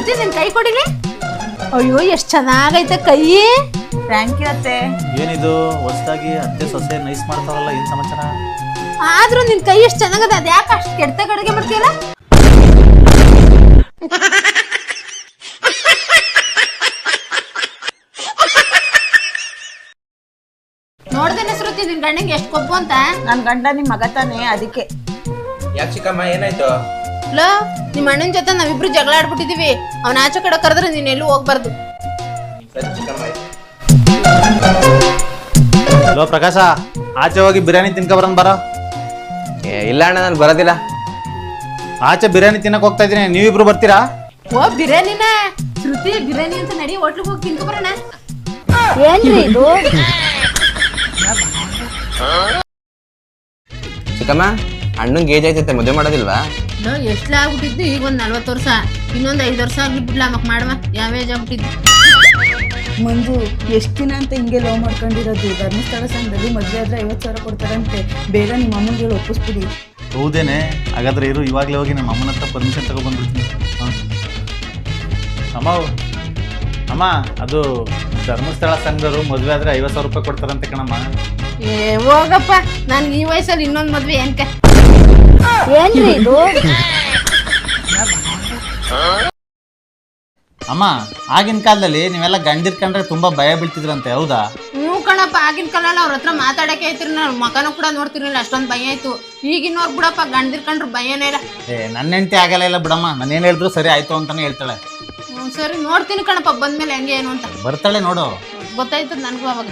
ಶ್ರುತಿ ನಿನ್ ಕೈ ಕೊಡಿಲಿ. ಅಯ್ಯೋ ಎಷ್ಟ್ ಚೆನ್ನಾಗೈತೆ ಕೈ. ಥ್ಯಾಂಕ್ ಯು ಅತ್ತೆ. ಏನಿದು ಹೊಸದಾಗಿ ಅತ್ತೆ ಸೊಸೆ ನೈಸ್ ಮಾಡ್ತಾವಲ್ಲ, ಏನ್ ಸಮಾಚಾರ? ಆದ್ರೂ ನಿನ್ ಕೈ ಎಷ್ಟ್ ಚೆನ್ನಾಗದ, ಅದ್ ಯಾಕೆ ಅಷ್ಟ್ ಕೆಟ್ಟ ಅಡುಗೆ ಮಾಡ್ತೀಯಲ್ಲ? ನೋಡ್ದೇನೆ ಶ್ರುತಿ ನಿನ್ ಗಂಡಂಗೆ ಎಷ್ಟ್ ಕೊಬ್ಬು ಅಂತ. ನನ್ ಗಂಡ ನಿಮ್ ಮಗ ತಾನೆ, ಅದಕ್ಕೆ. ಯಾಕೆ ಚಿಕ್ಕಮ್ಮ ಏನಾಯ್ತು? ಲೋ ನಿಮ್ ಅಣ್ಣನ ಜೊತೆ ನಾವಿಬ್ರು ಜಗಳ ಆಡ್ಬಿಟ್ಟಿದೀವಿ. ಅವ್ನ ಆಚೆ ಕಡೆ ಕರೆದ್ರೆ ನೀನ್ ಎಲ್ಲೂ ಹೋಗ್ಬಾರ್ದು. ಸರಿ ಚಿಕ್ಕಮ್ಮ ಆಯ್ತು. ಹಲೋ ಪ್ರಕಾಶ, ಆಚೆ ಹೋಗಿ ಬಿರಿಯಾನಿ ತಿನ್ಕೊ ಬರೋನ್ ಬರೋ. ಇಲ್ಲ ಅಣ್ಣ, ನಾನು ಬರೋದಿಲ್ಲ. ಆಚೆ ಬಿರಿಯಾನಿ ತಿನ್ನಕ್ ಹೋಗ್ತಾ ಇದೀನಿ, ನೀವಿಬ್ರು ಬರ್ತೀರಾ? ಓ ಬಿರಿಯಾನಿನ ಶ್ರುತಿ, ಬಿರಿಯಾನಿ ಅಂತ ನಡಿ, ಹೋಟ್ಲಿಗೆ ಹೋಗಿ ತಿನ್ಕೊ ಬರೋಣ. ಏನ್ರಿ ಇದು? ಚಿಕ್ಕಮ್ಮ, ಅಣ್ಣಂಗೆ ಏಜ್ ಆಯ್ತೈತೆ, ಮದುವೆ ಮಾಡೋದಿಲ್ವಾ? ಎಷ್ಟ್ಲ ಆಗ್ಬಿಟ್ಟಿದ್ದು, ಈಗ ಒಂದ್ 40 ವರ್ಷ, ಇನ್ನೊಂದ್ 5 ವರ್ಷ ಆಗ್ಬಿಟ್ಬಿಡ್ಲ ಮಕ್ ಮಾಡುವ. ಯಾವ ಏಜ್ ಆಗ್ಬಿಟ್ಟಿದ್ದು? ಮಂಜು, ಎಷ್ಟ್ ದಿನ ಅಂತ ಹಿಂಗೆ ಲವ್ ಮಾಡ್ಕೊಂಡಿರೋದು? ಧರ್ಮಸ್ಥಳ ಸಂಘದಲ್ಲಿ ಮದುವೆ ಆದ್ರೆ 50,000 ಕೊಡ್ತಾರಂತೆ. ಬೇಗ ನಿಮ್ಮ ಅಮ್ಮನಿಗೆ ಹೇಳಿ ಒಪ್ಪಿಸ್ಬಿಡಿ. ಹೌದೇನೆ? ಹಾಗಾದ್ರೆ ಇರು, ಇವಾಗಲೇ ಹೋಗಿ ನಮ್ಮ ಅಮ್ಮನ ಹತ್ರ ಪರ್ಮಿಷನ್ ತಗೊಬಂದ್ಬಿಡ್ತೀನಿ. ಅಮ್ಮ, ಅದು ಧರ್ಮಸ್ಥಳ ಸಂಘದವರು ಮದುವೆ ಆದ್ರೆ 50,000 ರೂಪಾಯಿ ಕೊಡ್ತಾರಂತೆ ಕಣಮ್ಮ. ಏ ಹೋಗಪ್ಪ, ನನ್ಗೆ ಈ ವಯಸ್ಸಲ್ಲಿ ಇನ್ನೊಂದ್ ಮದ್ವೆ ಏನ್ಕ? ಏನ್ರಿ ಇದು? ಅಮ್ಮ, ಆಗಿನ ಕಾಲದಲ್ಲಿ ನೀವೆಲ್ಲ ಗಂಡಿರ್ಕಂಡ್ರೆ ತುಂಬಾ ಭಯ ಬೀಳ್ತಿದ್ರಂತೆ, ಹೌದಾ? ಹ್ಞೂ ಕಣಪ್ಪ, ಆಗಿನ ಕಾಲಲ್ಲ ಅವ್ರ ಹತ್ರ ಮಾತಾಡಕ್ಕೆ ಆಯ್ತಿರಿ, ನಾನು ಮಕನೂ ಕೂಡ ನೋಡ್ತಿರ್ಲಿಲ್ಲ, ಅಷ್ಟೊಂದು ಭಯ ಆಯ್ತು. ಈಗಿನವ್ರು ಬಿಡಪ್ಪ, ಗಂಡಿರ್ಕಂಡ್ರು ಭಯನೇ ಇಲ್ಲ. ನನ್ನ ಹೆಂಡತಿ ಆಗಲ್ಲ ಇಲ್ಲ ಬಿಡಮ್ಮ, ನಾನು ಏನ್ ಹೇಳಿದ್ರು ಸರಿ ಆಯ್ತು ಅಂತಾನೆ ಹೇಳ್ತಾಳೆ. ಸರಿ ನೋಡ್ತೀನಿ ಕಣಪ್ಪ, ಬಂದ್ಮೇಲೆ ಹೆಂಗೆ ಏನು ಅಂತ. ಬರ್ತಾಳೆ ನೋಡು, ಗೊತ್ತಾಯ್ತದ ನನಗೂ ಅವಾಗ.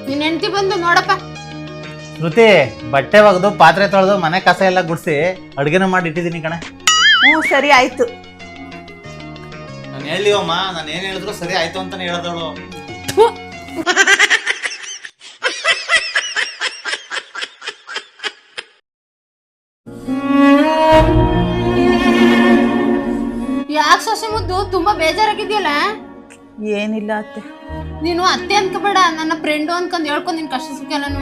ನಿನ್ನ ಹೆಂಡತಿ ಬಂದು ನೋಡಪ್ಪ. ಶ್ರುತಿ, ಬಟ್ಟೆ ಒಗೆದು ಪಾತ್ರೆ ತೊಳೆದು ಮನೆ ಕಸ ಎಲ್ಲ ಗುಡಿಸಿ ಅಡುಗೆನೂ ಮಾಡಿ ಇಟ್ಟಿದ್ದೀನಿ ಕಣೆ. ಹ್ಞೂ ಸರಿ ಆಯ್ತು. ನಾನು ಹೇಳಿವಮ್ಮ, ನಾನು ಏನ್ ಹೇಳಿದ್ರು ಸರಿ ಆಯ್ತು ಅಂತಾನೆ ಹೇಳದವಳು. ಯಾಕೆ ಸೊಸೆ ಮುದ್ದು ತುಂಬಾ ಬೇಜಾರಾಗಿದ್ಯಲ್ಲ? ಏನಿಲ್ಲ ಅತ್ತೆ. ನೀನು ಅತ್ತೆ ಅನ್ಕೋಬೇಡ, ನನ್ನ ಫ್ರೆಂಡು ಅನ್ಕೊಂಡ್ ಹೇಳ್ಕೊಂಡು ನಿನ್ ಕಷ್ಟ ಸುಖ ಎಲ್ಲನೂ.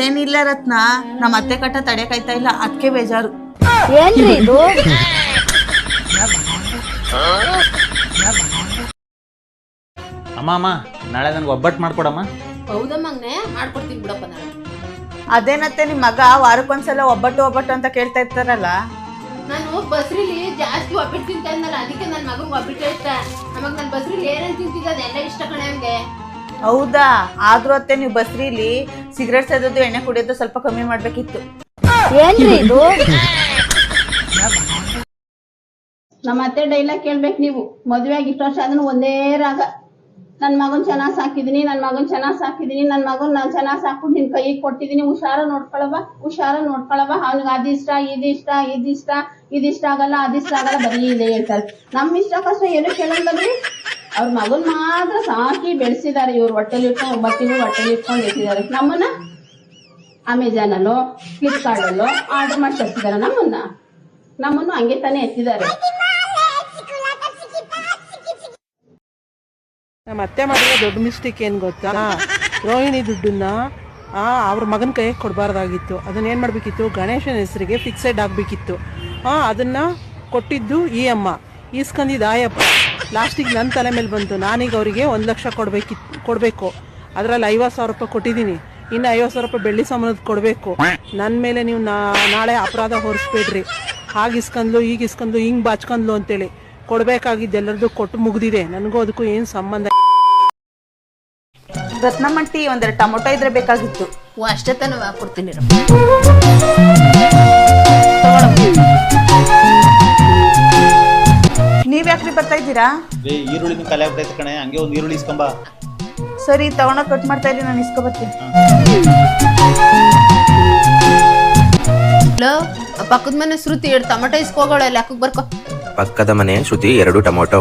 ಏನಿಲ್ಲ ರತ್ನ, ನಮ್ಮ ಅತ್ತೆ ಕಟ್ಟ ತಡೆಕಾಯ್ತಾ ಇಲ್ಲ, ಅದಕ್ಕೆ ಬೇಜಾರು. ಏನ್ರಿ ಇದು? ಅಮ್ಮ, ನಾಳೆ ನನ್ಗೆ ಒಬ್ಬಟ್ಟು ಮಾಡ್ಕೊಡಮ್ಮ. ಹೌದಮ್ಮಂಗ್ನೆ, ಮಾಡ್ಕೊಡ್ತೀನಿ ಬಿಡಪ್ಪ ನಾನು. ಅದೇನತ್ತೆ, ನಿಮ್ ಮಗ ವಾರಕ್ಕೊಂದ್ಸಲ ಒಬ್ಬಟ್ಟು ಅಂತ ಕೇಳ್ತಾ ಇರ್ತಾರಲ್ಲ? ನಾನು ಬಸ್ರಿಲಿ ಜಾಸ್ತಿ ಒಬ್ಬಿಟ್ಟು ತಿಂತಾ ಇದ್ನಲ್ಲ, ಅದಕ್ಕೆ ನನ್ನ ಮಗನಿಗೆ ಒಬ್ಬಿಟ್ಟು ಇಷ್ಟ. ನಮಗ್ ನನ್ನ ಬಸ್ರಿಲಿ ಏನೇನು ತಿಂತಿದ್ದ ಅದೆಲ್ಲ ಇಷ್ಟ ಕಣೆ ಹಂಗೆ. ಹೌದಾ? ಆದ್ರೂ ಅತ್ತೆ, ನೀವು ಬಸ್ರಿಲಿ ಸಿಗರೇಟ್ ಸೇದೋದು, ಎಣ್ಣೆ ಕುಡಿಯೋದು ಸ್ವಲ್ಪ ಕಮ್ಮಿ ಮಾಡ್ಬೇಕಿತ್ತು. ಏನ್ರಿ ಇದು? ನಮ್ಮ ಅತ್ತೆ ಡೈಲಾಗ್ ಕೇಳ್ಬೇಕು ನೀವು. ಮದುವೆ ಆಗಿ ಇಷ್ಟು ವರ್ಷ ಅದನ್ನು ಒಂದೇ ರಾಗ, ನನ್ನ ಮಗನ್ ಚೆನ್ನಾಗಿ ಸಾಕಿದೀನಿ, ನನ್ನ ಮಗನ್ ಚೆನ್ನಾಗಿ ಸಾಕಿದೀನಿ, ನನ್ನ ಮಗನ್ ನಾನು ಚೆನ್ನಾಗಿ ಸಾಕ್ಬಿಟ್ಟು ನಿನ್ ಕೈಗೆ ಕೊಟ್ಟಿದೀನಿ, ಹುಷಾರ ನೋಡ್ಕೊಳವ, ಅವ್ನಿಗೆ ಅದಿಷ್ಟ ಇದಿಷ್ಟ ಇದಿಷ್ಟ ಇದಿಷ್ಟ ಆಗಲ್ಲ ಅದಿಷ್ಟ ಆಗಲ್ಲ, ಬರೀ ಇದೆ ಹೇಳ್ತಾರೆ. ನಮ್ಮ ಇಷ್ಟ ಕಷ್ಟ ಏನು ಕೇಳಲ್ರಿ. ಅವ್ರ ಮಗನ್ ಮಾತ್ರ ಸಾಕಿ ಬೆಳೆಸಿದ್ದಾರೆ. ಇವ್ರು ಹೊಟ್ಟೆಲಿ ಇಟ್ಕೊಂಡು ಬಟ್ಟೆಗಳು ಹೊಟ್ಟೆಲಿ ಇಟ್ಕೊಂಡು ಎತ್ತಿದ್ದಾರೆ. ನಮ್ಮನ್ನ ಅಮೆಜಾನ್ ಅಲ್ಲೋ ಫ್ಲಿಪ್ಕಾರ್ಟ್ ಅಲ್ಲೋ ಆರ್ಡರ್ ಮಾಡಿ ತರಿಸಿದಾರೆ. ನಮ್ಮನ್ನು ಹಂಗೆ ತಾನೇ ಎತ್ತಿದ್ದಾರೆ. ನಮ್ಮ ಅತ್ತೆ ಮಾಡಿರೋ ದೊಡ್ಡ ಮಿಸ್ಟೇಕ್ ಏನು ಗೊತ್ತಾ? ರೋಹಿಣಿ ದುಡ್ಡನ್ನ ಅವ್ರ ಮಗನ ಕೈಗೆ ಕೊಡಬಾರ್ದಾಗಿತ್ತು. ಅದನ್ನ ಏನು ಮಾಡಬೇಕಿತ್ತು, ಗಣೇಶನ ಹೆಸರಿಗೆ ಫಿಕ್ಸೆಡ್ ಆಗಬೇಕಿತ್ತು. ಅದನ್ನು ಕೊಟ್ಟಿದ್ದು ಈ ಅಮ್ಮ, ಈಸ್ಕೊಂಡಿದ್ದು ಆಯಪ್ಪ. ಲಾಸ್ಟಿಗೆ ನನ್ನ ತಲೆ ಮೇಲೆ ಬಂತು. ನಾನೀಗ ಅವರಿಗೆ 1 ಲಕ್ಷ ಕೊಡಬೇಕು. ಅದರಲ್ಲಿ 50,000 ರೂಪಾಯಿ ಕೊಟ್ಟಿದ್ದೀನಿ. ಇನ್ನು 50,000 ರೂಪಾಯಿ ಬೆಳ್ಳಿ ಸಾಮಾನದ ಕೊಡಬೇಕು. ನನ್ನ ಮೇಲೆ ನೀವು ನಾಳೆ ಅಪರಾಧ ಹೊರಿಸ್ಬೇಡ್ರಿ. ಹಾಗಿಸ್ಕೊಂಡ್ಲು ಈಗಿಸ್ಕೊಂಡ್ಲು ಹಿಂಗೆ ಬಾಚ್ಕೊಂಡ್ಲು ಅಂತೇಳಿ. ಕೊಡಬೇಕಾಗಿದ್ದೆಲ್ಲರದು ಕೊಟ್ಟು ಮುಗ್ದಿದೆ. ನನಗೂ ಅದಕ್ಕೂ ಏನು ಸಂಬಂಧ? ರತ್ನಮಂಟಿ, ಒಂದೆರಡು ಟೊಮೊಟೊ ಇದ್ರೆ ಬೇಕಾಗಿತ್ತು. ಅಷ್ಟೇ ತಾನು ಕೊಡ್ತೀನಿ. ನೀವ್ ಯಾಕ್ರಿ ಬರ್ತಾ ಇದ್ದೀರಾ? ಈರುಳ್ಳಿನ ಕಲೆ ಆಗ್ತೈತೆ ಕಣೆ, ಹಂಗೆ ಒಂದು ಈರುಳ್ಳಿ ಇಸ್ಕೊಂಬ. ಸರಿ, ತಗೊಂಡೋಗಿ ಕಟ್ ಮಾಡ್ತಾ ಇದ್ದೀನಿ, ನಾನು ಇಸ್ಕೊಬರ್ತೀನಿ. ಪಕ್ಕದ ಮನೆ ಶ್ರುತಿ 2 ಟೊಮೊಟೊ ಇಸ್ಕೋಗೋಳೆ, ಲೆಕ್ಕಕ್ಕೆ ಬರ್ಕೊ. ಪಕ್ಕದ ಮನೆ ಶ್ರುತಿ 2 ಟೊಮೊಟೊ.